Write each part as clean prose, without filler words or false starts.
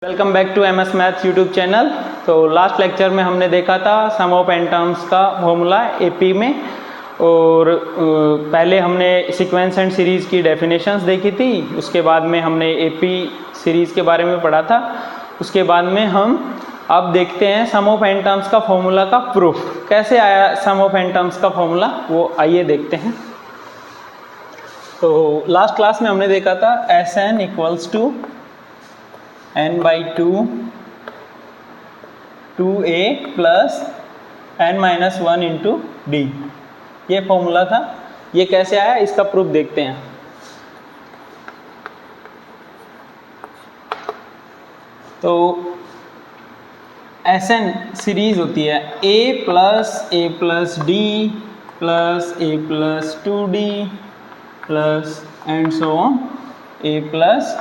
Welcome back to MS maths YouTube channel. तो last lecture में हमने देखा था सम ऑफ एन टर्म्स का फॉर्मूला एपी में, और पहले हमने सीक्वेंस एंड सीरीज़ की डेफिनेशंस देखी थी। उसके बाद में हमने एपी सीरीज़ के बारे में पढ़ा था। उसके बाद में हम अब देखते हैं सम ऑफ एन टर्म्स का फॉर्मूला का प्रूफ कैसे आया। सम ऑफ एन टर्म्स का फॉर्मूला वो आइए देखते हैं। तो लास्ट क्लास में हमने देखा था S n equals to n/2 2a plus n-1 into d, ये फॉर्मूला था। ये कैसे आया इसका प्रूफ देखते हैं। तो Sn सीरीज होती है a plus D plus a plus 2d plus and so on a plus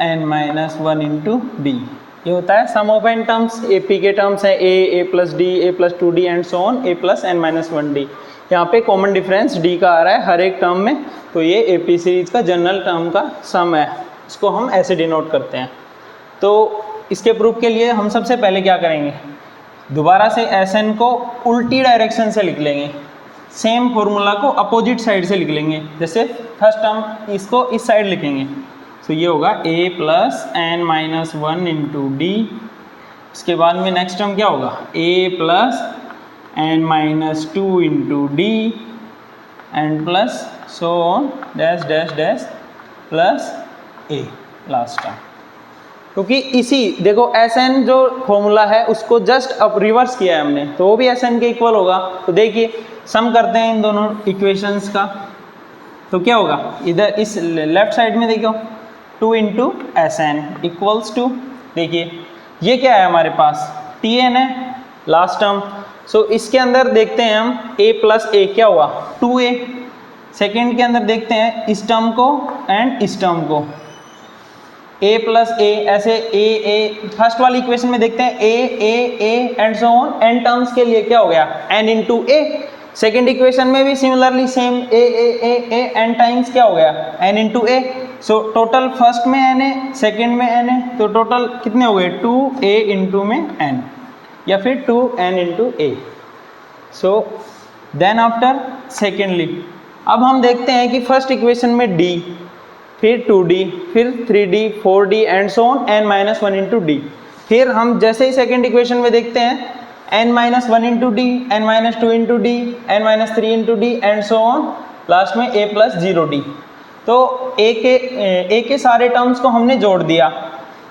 n-1 into d. ये होता है sum of n terms. AP के टर्म्स है a plus D, a plus 2d and so on a plus n-1d। यहाँ पे common difference d का आ रहा है हर एक टर्म में, तो ये एपी सीरीज का जनरल टर्म का सम है। इसको हम ऐसे डिनोट करते हैं। तो इसके प्रूफ के लिए हम सबसे पहले क्या करेंगे, दोबारा से Sn को उल्टी डायरेक्शन से लिख लेंगे। सेम फॉर्मूला को अपोजिट साइड से लिख लेंगे। जैसे फर्स्ट टर्म इसको इस साइड लिखेंगे, तो ये होगा a plus n-1 into D. इसके बाद में नेक्स्ट टर्म क्या होगा, a plus n-2 into D and plus so on dash dash dash plus a last term. क्योंकि इसी देखो Sn जो फॉर्मूला है उसको जस्ट अब रिवर्स किया है हमने, तो वो भी Sn के इक्वल होगा। तो देखिए सम करते हैं इन दोनों इक्वेशंस का, तो क्या होगा, इधर इस लेफ्ट साइड में देखो 2 इंटू Sn इक्वल्स टू, देखिए ये क्या है हमारे पास Tn है लास्ट टर्म। सो इसके अंदर देखते हैं हम a प्लस a क्या हुआ 2a। सेकेंड के अंदर देखते हैं इस टर्म को एंड इस टर्म को a प्लस a, ऐसे a फर्स्ट वाली इक्वेशन में देखते हैं a and so on n terms के लिए क्या हो गया n into a। Second equation में भी similarly same a n times क्या हो गया n into a। So total first में n है, सेकेंड में n है, तो टोटल कितने हो गए 2a इंटू में n या फिर 2n into a। So then after secondly अब हम देखते हैं कि फर्स्ट इक्वेशन में d, फिर 2d, फिर 3d, 4d and so on n-1 into D. फिर हम जैसे ही सेकेंड इक्वेशन में देखते हैं n-1 into D, n-2 into D, n-3 into D and so on last में a प्लस 0d। तो a के सारे टर्म्स को हमने जोड़ दिया,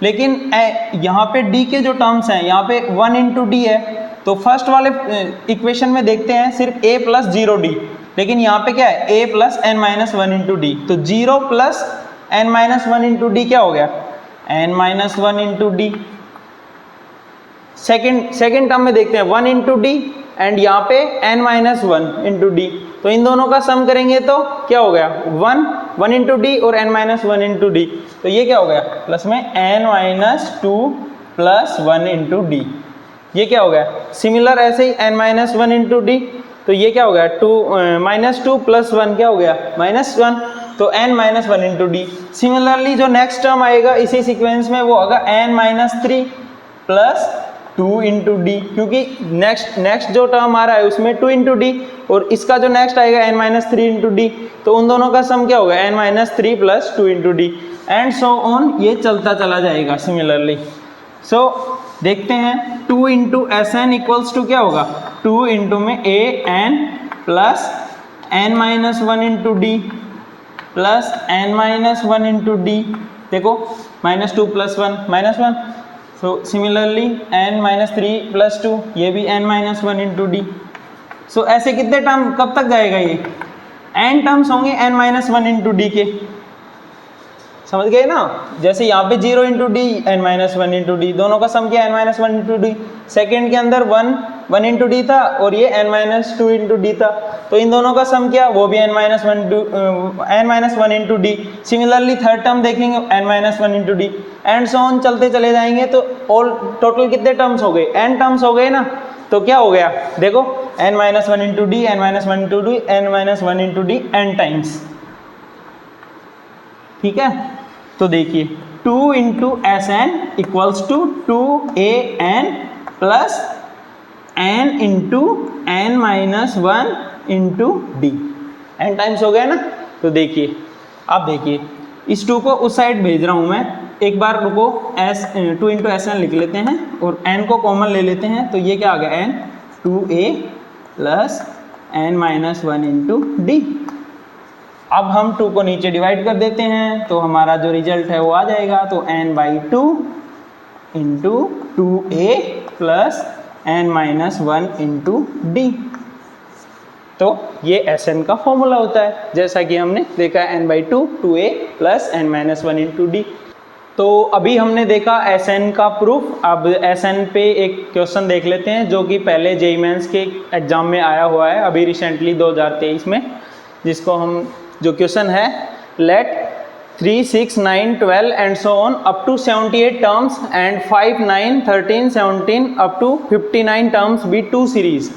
लेकिन यहाँ पे d के जो टर्म्स हैं यहाँ पे 1 इंटू डी है। तो फर्स्ट वाले इक्वेशन में देखते हैं सिर्फ a प्लस 0d, लेकिन यहाँ पे क्या है a plus n-1 into D. तो 0 प्लस n-1 इंटू डी क्या हो गया n-1 into D. Second term में देखते हैं 1 इंटू डी एंड यहाँ पे n-1 इंटू डी। तो इन दोनों का सम करेंगे तो क्या हो गया 1 इंटू डी और n-1 इंटू डी। तो ये क्या हो गया प्लस में n-2 प्लस 1 इंटू डी। ये क्या हो गया सिमिलर ऐसे ही n-1 इंटू डी। तो ये क्या हो गया -2 प्लस 1 क्या हो गया -1, तो n-1 इंटू डी। सिमिलरली जो नेक्स्ट टर्म आएगा इसी सीक्वेंस में वो होगा n-3 प्लस 2 इंटू डी, क्योंकि नेक्स्ट जो टर्म आ रहा है उसमें 2 इंटू डी और इसका जो नेक्स्ट आएगा n-3 इंटू डी। तो उन दोनों का सम क्या होगा n-3 plus 2 into D and so on, ये चलता चला जाएगा सिमिलरली। सो देखते हैं 2 इंटू Sn इक्वल्स टू क्या होगा 2 इंटू में a n plus n-1 into D plus n-1 into D. देखो -2 plus 1 -1, so similarly n-3 plus 2, ये भी n-1 इंटू डी। सो ऐसे कितने टर्म कब तक जाएगा, ये n टर्म्स होंगे n-1 इंटू डी के, समझ गए ना। जैसे यहाँ पे 0 into d n-1 into D, दोनों का सम किया n-1 इंटू डी। सेकेंड के अंदर 1 इंटू डी था और ये n-2 इंटू डी था, तो इन दोनों का सम किया वो भी n-1 into D. Similarly third term देखेंगे n-1 into D and so on चलते चले जाएंगे। तो ऑल टोटल कितने टर्म्स हो गए n टर्म्स हो गए ना। तो क्या हो गया देखो n-1 into d, n-1 into d, n-1 into d n times, ठीक है। तो देखिए 2 into S n equals to 2an plus n into n minus 1 into d. n times हो गया ना। तो देखिए, अब देखिए इस 2 को उस साइड भेज रहा हूँ मैं, एक बार रुको, 2 इंटू एस एन लिख लेते हैं और n को कॉमन ले लेते हैं। तो ये क्या आ गया, n 2a plus n minus 1 into D. अब हम 2 को नीचे डिवाइड कर देते हैं तो हमारा जो रिजल्ट है वो आ जाएगा। तो n by 2 into 2a plus n minus 1 into D. तो ये Sn का फॉर्मूला होता है, जैसा कि हमने देखा n by 2 2a plus n minus 1 into D. तो अभी हमने देखा Sn का प्रूफ। अब Sn पे एक क्वेश्चन देख लेते हैं जो कि पहले जेईई मेंस के एग्जाम में आया हुआ है अभी रिसेंटली 2023 में, जिसको हम जो क्वेश्चन है, let 3 6 9 12 and so on up to 78 terms and 5 9 13 17 up to 59 terms be 2 series.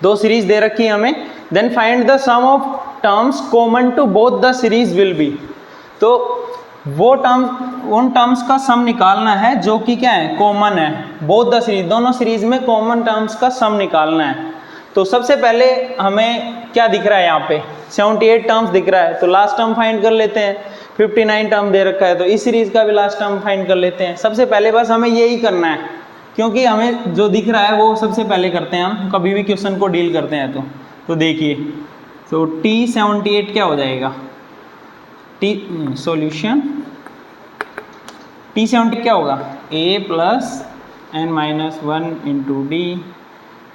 2 series दे रखी है हमें। Then find the sum of terms common to both the series will be. तो वो उन टर्म्स का सम निकालना है जो कि क्या है, कॉमन है। बोथ द सीरीज, दोनों सीरीज में कॉमन टर्म्स का सम निकालना है। तो सबसे पहले हमें क्या दिख रहा है, यहाँ पे 78 टर्म्स दिख रहा है, तो लास्ट टर्म फाइंड कर लेते हैं। 59 टर्म दे रखा है तो इस सीरीज का भी लास्ट टर्म फाइंड कर लेते हैं। सबसे पहले बस हमें यही करना है, क्योंकि हमें जो दिख रहा है वो सबसे पहले करते हैं हम, कभी भी क्वेश्चन को डील करते हैं। तो देखिए, तो T78 क्या हो जाएगा, सॉल्यूशन T78 क्या होगा, a plus n minus 1 into d.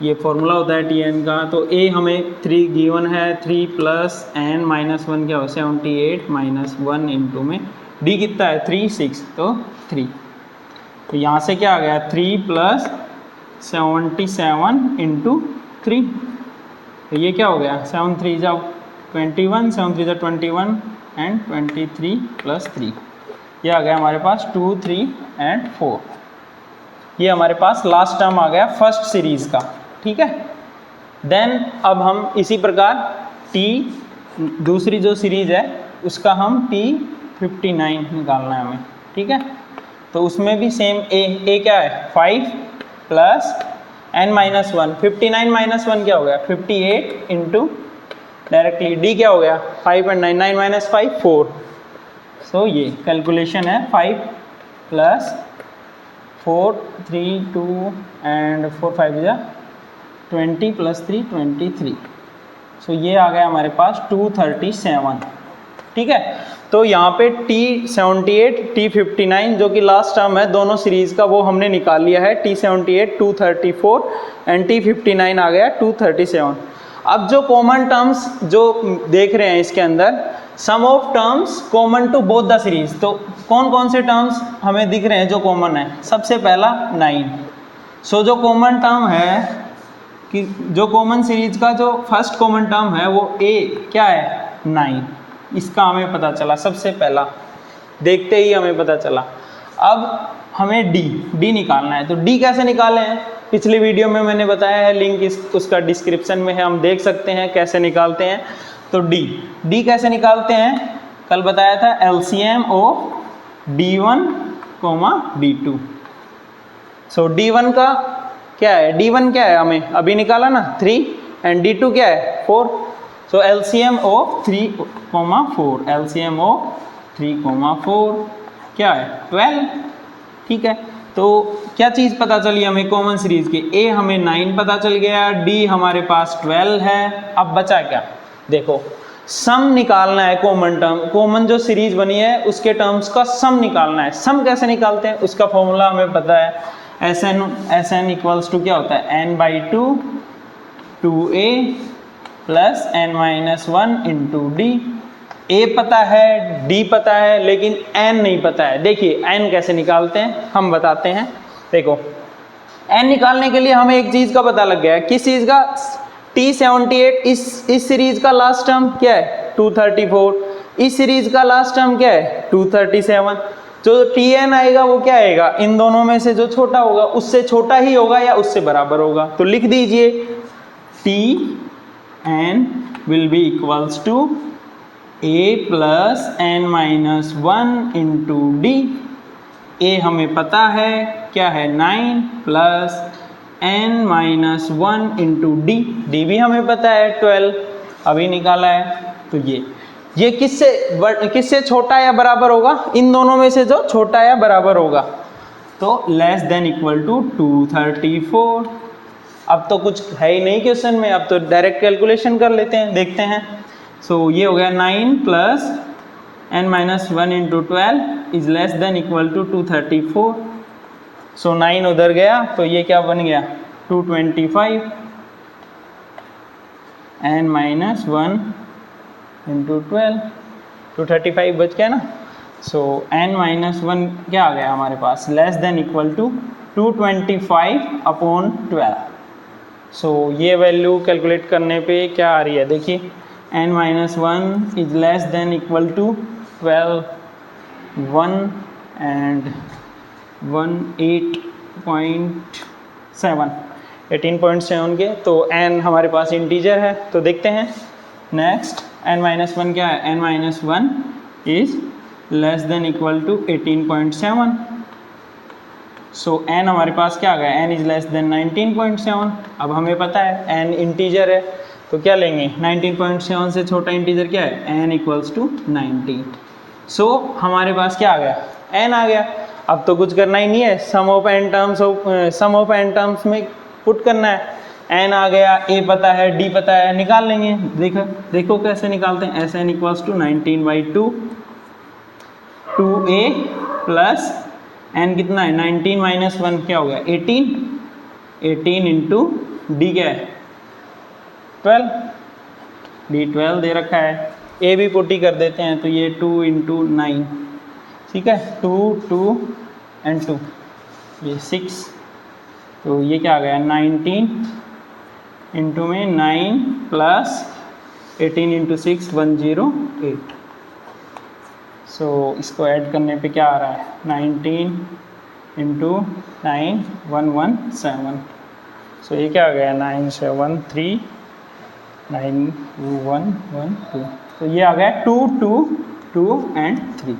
ये फॉर्मूला होता है Tn का। तो a हमें 3 गिवन है, 3 प्लस n माइनस 1 क्या हो, 78 माइनस 1 इंटू में d कितना है 3 6, तो 3। तो यहाँ से क्या आ गया, 3 प्लस 77 इंटू 3। तो ये क्या हो गया, 7 3 जा 21, 7 3 जा 21 एंड 23 प्लस 3। ये आ गया हमारे पास 2 3 एंड 4। ये हमारे पास लास्ट टर्म आ गया फर्स्ट सीरीज का, ठीक है। देन अब हम इसी प्रकार दूसरी जो सीरीज है उसका हम T59 निकालना है हमें, ठीक है। तो उसमें भी सेम a क्या है 5 प्लस n माइनस 1, 59 माइनस 1 क्या हो गया 58 इंटू डायरेक्टली d क्या हो गया 5 एंड 9 9 माइनस 5 4। सो ये कैलकुलेशन है 5 प्लस 4 3 2 एंड 4 5 जा 20 प्लस 3 23। सो ये आ गया हमारे पास 237, ठीक है। तो यहाँ पे T78 T59 जो कि लास्ट टर्म है दोनों सीरीज का वो हमने निकाल लिया है। T78 234 एंड T59 आ गया 237। अब जो कॉमन टर्म्स जो देख रहे हैं इसके अंदर, sum of terms common to both the series. तो कौन कौन से टर्म्स हमें दिख रहे हैं जो कॉमन है, सबसे पहला 9। सो जो कॉमन टर्म है कि जो कॉमन सीरीज का जो फर्स्ट कॉमन टर्म है वो a क्या है 9, इसका हमें पता चला सबसे पहला, देखते ही हमें पता चला। अब हमें d निकालना है। तो d कैसे निकालें हैं, पिछली वीडियो में मैंने बताया है, लिंक उसका डिस्क्रिप्शन में है, हम देख सकते हैं कैसे निकालते हैं। तो d कैसे निकालते हैं, कल बताया था LCM of d1, d2। So d1 का क्या है, d1 क्या है हमें अभी निकाला ना 3 एंड d2 क्या है 4। सो LCM ऑफ 3, 4, LCM ऑफ 3, 4 क्या है 12, ठीक है। तो क्या चीज़ पता चली हमें कॉमन सीरीज की, a हमें 9 पता चल गया, d हमारे पास 12 है। अब बचा क्या, देखो सम निकालना है कॉमन टर्म, कॉमन जो सीरीज बनी है उसके टर्म्स का सम निकालना है। सम कैसे निकालते हैं, उसका फॉर्मूला हमें पता है, Sn इक्वल्स टू क्या होता है n by 2 2a plus n minus 1 into D. a पता है, d पता है, लेकिन n नहीं पता है। देखिए n कैसे निकालते हैं हम बताते हैं। देखो n निकालने के लिए हमें एक चीज़ का पता लग गया है, किस चीज़ का, T78 इस सीरीज का लास्ट टर्म क्या है 234, इस सीरीज का लास्ट टर्म क्या है 237। जो Tn आएगा वो क्या आएगा, इन दोनों में से जो छोटा होगा उससे छोटा ही होगा या उससे बराबर होगा। तो लिख दीजिए Tn will be equals to a plus n minus 1 into d. ए हमें पता है क्या है 9 प्लस n-1 इंटू डी भी हमें पता है 12 अभी निकाला है। तो ये किससे छोटा या बराबर होगा, इन दोनों में से जो छोटा या बराबर होगा, तो लेस देन इक्वल टू 234। अब तो कुछ है ही नहीं क्वेश्चन में, अब तो डायरेक्ट कैलकुलेशन कर लेते हैं, देखते हैं। सो ये हो गया 9 plus n-1 into 12 is less than equal to 234। So 9 उधर गया तो ये क्या बन गया 225 n-1 इंटू 12 235 बच गया ना। सो n-1 क्या आ गया हमारे पास less than equal to 225 upon 12। So ये वैल्यू कैलकुलेट करने पे क्या आ रही है देखिए, n-1 is less than equal to 12 1 and 18.7 के, तो n हमारे पास इंटीजर है। तो देखते हैं नेक्स्ट n-1 क्या है, n-1 is less than equal to 18.7। So n हमारे पास क्या आ गया, n इज लेस देन 19.7। अब हमें पता है n इंटीजर है तो क्या लेंगे 19.7 से छोटा इंटीजर क्या है n इक्वल्स टू 19। सो हमारे पास क्या आ गया n आ गया। अब तो कुछ करना ही नहीं है, सम ऑफ n टर्म्स में पुट करना है। n आ गया, a पता है, d पता है, निकाल लेंगे। देखो कैसे निकालते हैं, S n equals to 19/2 2a plus n कितना है 19 माइनस 1 क्या हो गया 18 इंटू डी क्या है 12, डी 12 दे रखा है, a भी पुटी कर देते हैं तो ये 2 इंटू 9, ठीक है 2 एंड 2 ये 6, तो ये क्या आ गया 19 इंटू में 9 प्लस 18 इंटू 6 108। सो इसको ऐड करने पे क्या आ रहा है 19 इंटू 9 117। सो ये क्या आ गया 973 9112। तो ये आ गया 2 2 2 and 3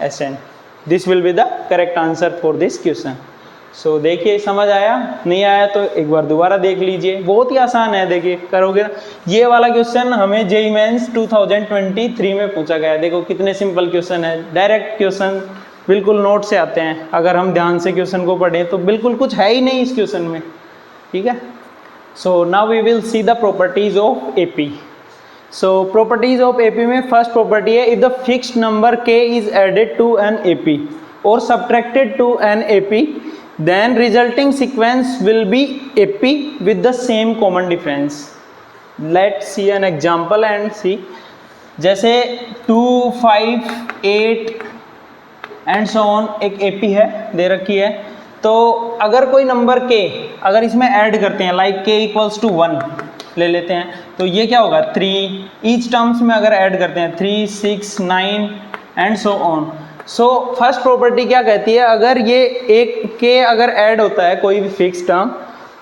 SN। This will be the correct answer for this question. So देखिए समझ आया, नहीं आया तो एक बार दोबारा देख लीजिए, बहुत ही आसान है। देखिए करोगे ना, ये वाला क्वेश्चन हमें जेईई मेंस 2023 में पूछा गया है। देखो कितने सिंपल क्वेश्चन है, डायरेक्ट क्वेश्चन बिल्कुल नोट से आते हैं। अगर हम ध्यान से क्वेश्चन को पढ़ें तो बिल्कुल कुछ है ही नहीं इस क्वेश्चन में, ठीक है। So now we will see the properties of AP. So properties of AP में फर्स्ट प्रॉपर्टी है, if the fixed number k is added to an AP or subtracted to an AP then resulting sequence will be AP with the same common difference. Let's see an example and see. जैसे 2 5 8 and so on एक AP है दे रखी है, तो अगर कोई number k अगर इसमें ऐड करते हैं लाइक k इक्वल्स टू 1 ले लेते हैं, तो ये क्या होगा 3 ईच टर्म्स में अगर ऐड करते हैं 3 6 9 and so on। So first property क्या कहती है, अगर ये एक के अगर ऐड होता है कोई भी फिक्स टर्म,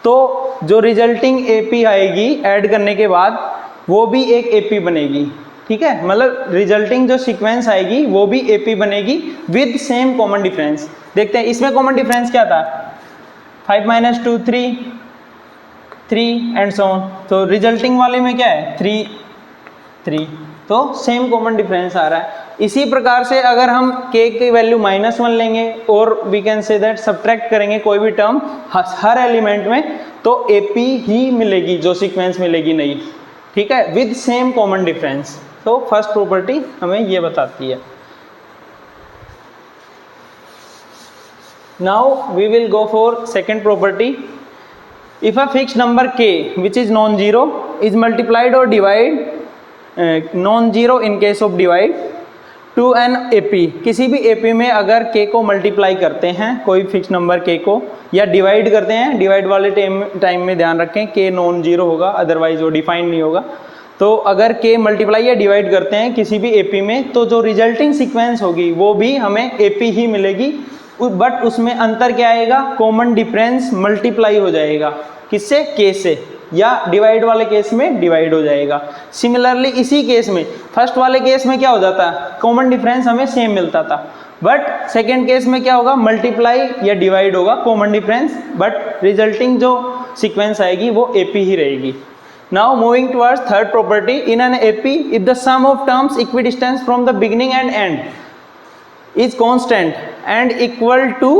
तो जो रिजल्टिंग एपी आएगी ऐड करने के बाद वो भी एक एपी बनेगी, ठीक है। मतलब रिजल्टिंग जो सीक्वेंस आएगी वो भी एपी बनेगी विद सेम कॉमन डिफरेंस। देखते हैं इसमें कॉमन डिफरेंस क्या था 5 - 2 3 एंड सो ऑन। तो रिजल्टिंग वाले में क्या है 3 तो सेम कॉमन डिफरेंस आ रहा है। इसी प्रकार से अगर हम k की वैल्यू -1 लेंगे और we can say that subtract करेंगे कोई भी टर्म हर एलिमेंट में, तो AP ही मिलेगी जो सीक्वेंस मिलेगी नहीं, ठीक है, विद सेम कॉमन डिफरेंस। तो फर्स्ट प्रॉपर्टी हमें ये बताती है। Now we will go for second property. If a fixed number k which is non zero is multiplied or divide non zero in case of divide to an AP, किसी भी AP में अगर k को multiply करते हैं कोई fix number k को, या डिवाइड करते हैं, डिवाइड वाले टाइम में ध्यान रखें k नॉन जीरो होगा, अदरवाइज वो डिफाइन नहीं होगा। तो अगर k मल्टीप्लाई या डिवाइड करते हैं किसी भी एपी में, तो जो रिजल्टिंग सीक्वेंस होगी वो भी हमें एपी ही मिलेगी, बट उसमें अंतर क्या आएगा, कॉमन डिफरेंस मल्टीप्लाई हो जाएगा, किससे k से, या डिवाइड वाले केस में डिवाइड हो जाएगा। सिमिलरली इसी केस में फर्स्ट वाले केस में क्या हो जाता है, कॉमन डिफरेंस हमें सेम मिलता था, बट सेकेंड केस में क्या होगा, मल्टीप्लाई या डिवाइड होगा, कॉमन डिफरेंस, बट रिजल्टिंग जो सीक्वेंस आएगी वो एपी ही रहेगी। Now moving towards third property, in an AP if the sum of terms equidistance from the beginning and end is constant and equal to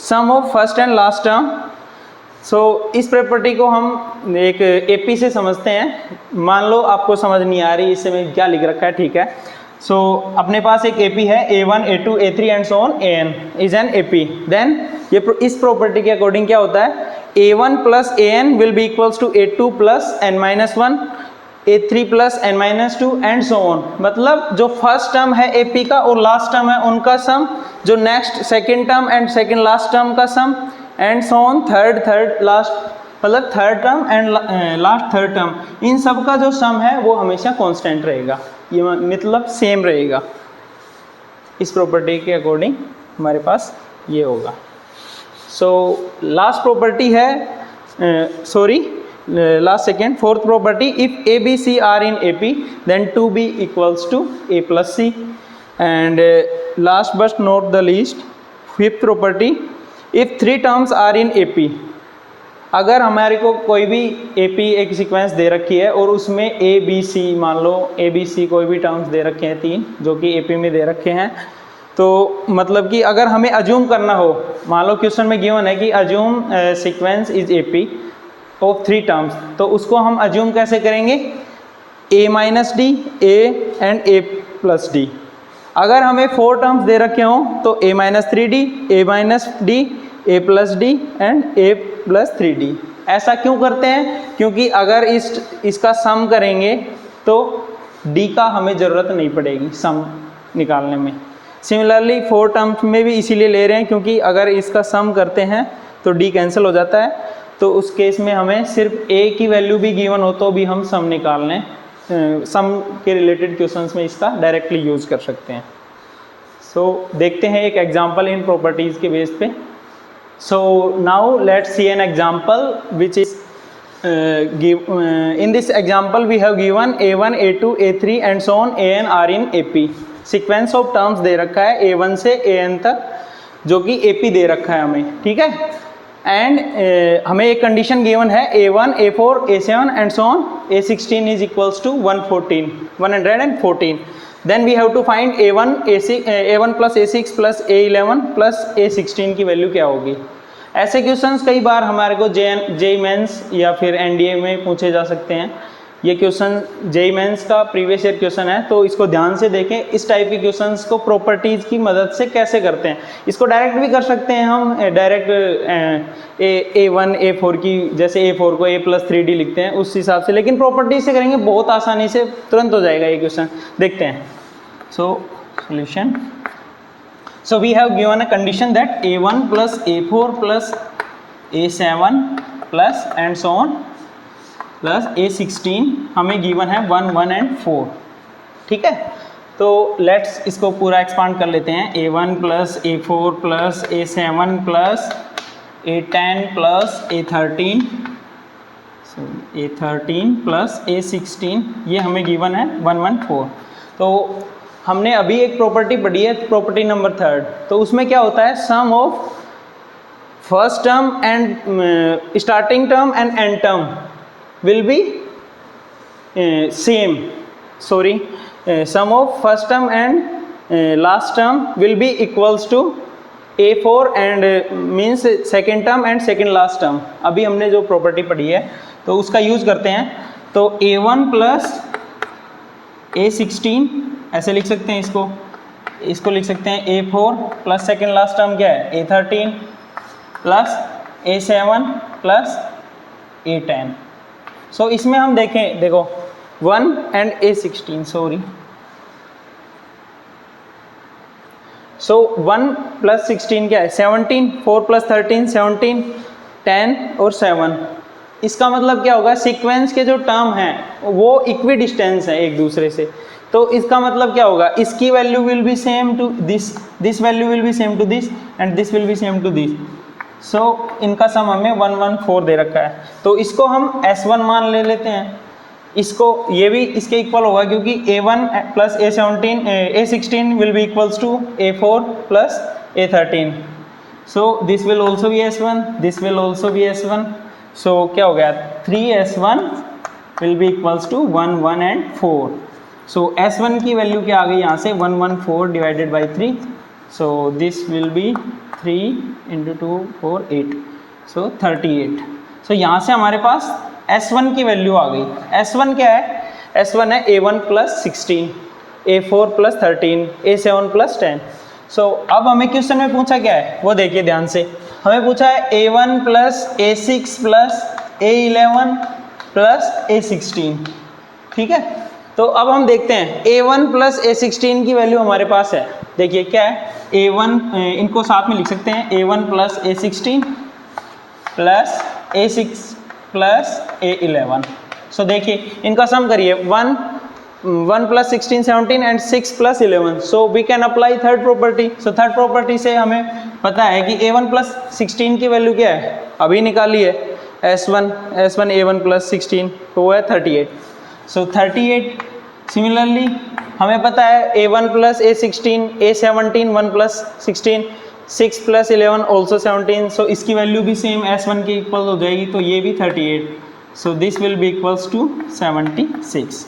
sum of first and last term. So इस property को हम एक AP से समझते हैं। मान लो आपको समझ नहीं आ रही इससे मैं क्या लिख रखा है, ठीक है। सो अपने पास एक एपी है a1 a2 a3 and so on an is an AP. Then ये इस प्रॉपर्टी के अकॉर्डिंग क्या होता है, a1 plus an will be equals to a2 plus n-1 a3 plus n-2 and so on. मतलब जो फर्स्ट टर्म है AP का और लास्ट टर्म है उनका सम, जो next second term and second last term का sum and so on, third last, मतलब third term and last third term, इन सब का जो सम है वो हमेशा कांस्टेंट रहेगा, ये मतलब सेम रहेगा। इस प्रॉपर्टी के अकॉर्डिंग हमारे पास ये होगा। सो लास्ट प्रॉपर्टी है, last second fourth property, if A B C are in A P then 2b equals to a plus C. And last but not the least, fifth property, if 3 terms are in A P, अगर हमारे को कोई भी A P एक sequence दे रखी है और उसमें ए बी सी, मान लो ए बी सी कोई भी टर्म्स दे रखे हैं 3 जो कि ए पी में दे रखे हैं, तो मतलब कि अगर हमें अज्यूम करना हो, मान लो क्वेश्चन में गिवन है कि assume sequence is A P of 3 terms, तो उसको हम अज्यूम कैसे करेंगे, a minus D, A and a plus D. अगर हमें 4 टर्म्स दे रखे हों तो a minus 3d, a minus D, a plus D and a plus 3d। ऐसा क्यों करते हैं, क्योंकि अगर इसका सम करेंगे तो d का हमें ज़रूरत नहीं पड़ेगी सम निकालने में। सिमिलरली 4 टर्म्स में भी इसीलिए ले रहे हैं क्योंकि अगर इसका सम करते हैं तो d कैंसिल हो जाता है, तो उस केस में हमें सिर्फ a की वैल्यू भी गिवन हो तो भी हम सम निकाल लें, सम के रिलेटेड क्वेश्चंस में इसका डायरेक्टली यूज़ कर सकते हैं। सो देखते हैं एक एग्जांपल इन प्रॉपर्टीज़ के बेस पे। So now let's see an example which is in this example we have given a1 a2 a3 and so on an are in ap, sequence of terms दे रखा है a1 से an तक जो कि ap दे रखा है हमें, ठीक है। एंड हमें एक कंडीशन गिवन है a1 a4 a7 and so on a16 is equals to 114। Then we have to find a1 plus a6 plus a11 plus a16 की वैल्यू क्या होगी। ऐसे क्वेश्चंस कई बार हमारे को जेई मेंस या फिर एनडीए में पूछे जा सकते हैं। ये क्वेश्चन जेई मेंस का प्रीवियस ईयर क्वेश्चन है, तो इसको ध्यान से देखें। इस टाइप के क्वेश्चंस को प्रॉपर्टीज़ की मदद से कैसे करते हैं, इसको डायरेक्ट भी कर सकते हैं हम, डायरेक्ट a1 a4 की, जैसे a4 को a प्लस 3d लिखते हैं उस हिसाब से, लेकिन प्रॉपर्टीज से करेंगे बहुत आसानी से तुरंत हो जाएगा ये क्वेश्चन। देखते हैं। So solution, so we have given a condition that a1 plus a4 plus a7 plus and so on plus a16 हमें given है 1 1 and 4, ठीक है। तो लेट्स इसको पूरा एक्सपांड कर लेते हैं। a1 plus a4 plus a7 plus a10 plus a13 plus a16 ये हमें given है 1 1 4। तो हमने अभी एक प्रॉपर्टी पढ़ी है, प्रॉपर्टी नंबर 3, तो उसमें क्या होता है, sum of first term and starting term and end term will be same, sorry, sum of first term and last term will be equals to a4 and means second term and second last term. अभी हमने जो property पढ़ी है तो उसका use करते हैं। तो a1 प्लस a16 ऐसे लिख सकते हैं, इसको लिख सकते हैं a4 plus second last term क्या है a13 plus a7 plus a10। सो इसमें हम देखें, देखो 1 and a16, sorry, so 1 plus 16 क्या है 17, 4 प्लस 13 17, 10 और 7। इसका मतलब क्या होगा, सीक्वेंस के जो टर्म हैं वो इक्वी डिस्टेंस है एक दूसरे से, तो इसका मतलब क्या होगा, इसकी value will be same to this value will be same to this and this will be same to this. So इनका सम हमें 1 1 4 दे रखा है, तो इसको हम S1 मान ले लेते हैं। इसको ये भी इसके इक्वल होगा क्योंकि A1 plus A16 will be equals to A4 plus A13. So this will also be S1, this will also be S1. So क्या हो गया 3S1 will be equals to 1, 1 and 4. So S1 की value क्या आ गई यहाँ से 114 divided by 3. So this will be 3 into 2 4 8. So 38. So यहाँ से हमारे पास S1 की वैल्यू आ गई. S1 क्या है? S1 है A1 plus 16, A4 plus 13, A7 plus 10. सो अब हमें क्वेश्चन में पूछा क्या है वो देखिए ध्यान से. हमें पूछा है A1 plus A6 plus A11 plus A16. ठीक है, तो अब हम देखते हैं A1 प्लस A16 की वैल्यू हमारे पास है. देखिए क्या है A1, इनको साथ में लिख सकते हैं A1 plus A16 plus A6 plus A11. सो देखिए इनका सम करिए 1 plus 16 17 and 6 plus 11. So we can apply third property. So third property से हमें पता है कि A1 प्लस 16 की वैल्यू क्या है, अभी निकाली है S1 A1 प्लस 16 तो वो है 38. सो 38. सिमिलरली हमें पता है A1 plus A16 A17 1 plus 16 6 plus 11 also 17. सो इसकी वैल्यू भी सेम S1 के इक्वल हो जाएगी तो ये भी 38. So this will be equals to 76.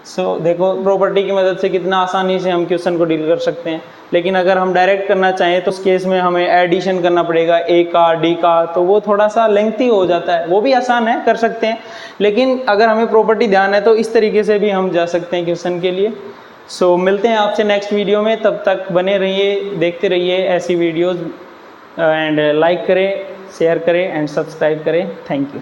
So देखो प्रॉपर्टी की मदद से कितना आसानी से हम क्वेश्चन को डील कर सकते हैं. लेकिन अगर हम डायरेक्ट करना चाहें तो उस केस में हमें एडिशन करना पड़ेगा A का D का, तो वो थोड़ा सा लेंथी हो जाता है. वो भी आसान है, कर सकते हैं, लेकिन अगर हमें प्रॉपर्टी ध्यान है तो इस तरीके से भी हम जा सकते हैं क्वेश्चन के लिए. सो मिलते हैं आपसे नेक्स्ट वीडियो में. तब तक बने रहिए, देखते रहिए ऐसी वीडियोज़ एंड लाइक करें, शेयर करें एंड सब्सक्राइब करें. Thank you.